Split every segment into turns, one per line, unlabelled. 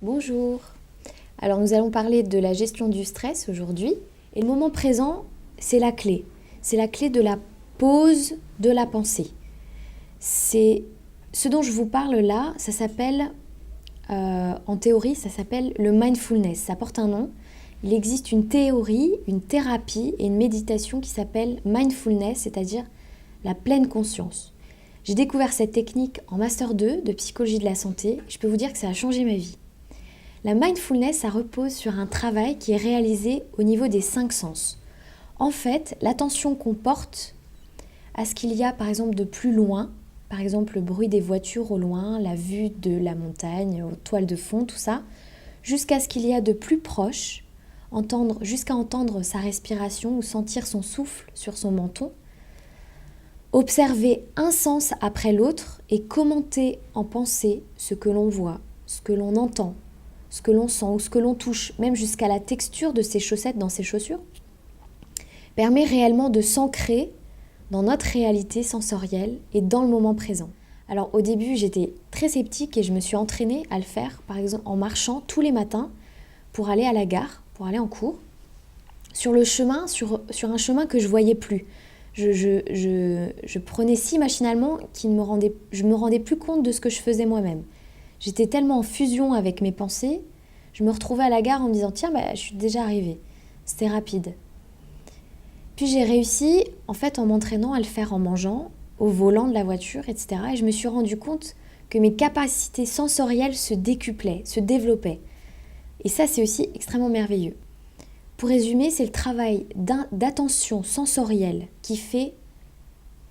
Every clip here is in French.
Bonjour. Alors nous allons parler de la gestion du stress aujourd'hui. Et le moment présent, c'est la clé. C'est la clé de la pause de la pensée. C'est ce dont je vous parle là, ça s'appelle, en théorie, ça s'appelle le mindfulness. Ça porte un nom. Il existe une théorie, une thérapie et une méditation qui s'appelle mindfulness, c'est-à-dire la pleine conscience. J'ai découvert cette technique en Master 2 de psychologie de la santé. Je peux vous dire que ça a changé ma vie. La mindfulness, ça repose sur un travail qui est réalisé au niveau des 5 sens. En fait, l'attention qu'on porte à ce qu'il y a par exemple de plus loin, par exemple le bruit des voitures au loin, la vue de la montagne, aux toiles de fond, tout ça, jusqu'à ce qu'il y a de plus proche, jusqu'à entendre sa respiration ou sentir son souffle sur son menton, observer un sens après l'autre et commenter en pensée ce que l'on voit, ce que l'on entend, ce que l'on sent ou ce que l'on touche, même jusqu'à la texture de ses chaussettes dans ses chaussures, permet réellement de s'ancrer dans notre réalité sensorielle et dans le moment présent. Alors au début, j'étais très sceptique et je me suis entraînée à le faire, par exemple en marchant tous les matins pour aller à la gare, pour aller en cours, sur le chemin, sur un chemin que je voyais plus. Je prenais si machinalement je me rendais plus compte de ce que je faisais moi-même. J'étais tellement en fusion avec mes pensées, je me retrouvais à la gare en me disant « Tiens, je suis déjà arrivée ». C'était rapide. Puis j'ai réussi, en fait, en m'entraînant à le faire en mangeant, au volant de la voiture, etc. Et je me suis rendu compte que mes capacités sensorielles se décuplaient, se développaient. Et ça, c'est aussi extrêmement merveilleux. Pour résumer, c'est le travail d'attention sensorielle qui fait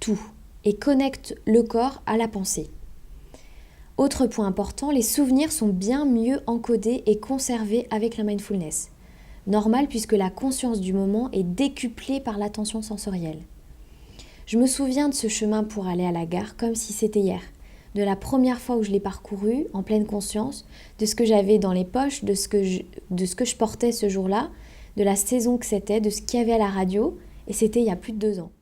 tout et connecte le corps à la pensée. Autre point important, les souvenirs sont bien mieux encodés et conservés avec la mindfulness. Normal puisque la conscience du moment est décuplée par l'attention sensorielle. Je me souviens de ce chemin pour aller à la gare comme si c'était hier. De la première fois où je l'ai parcouru en pleine conscience, de ce que j'avais dans les poches, de ce que je portais ce jour-là, de la saison que c'était, de ce qu'il y avait à la radio, et c'était il y a plus de 2 ans.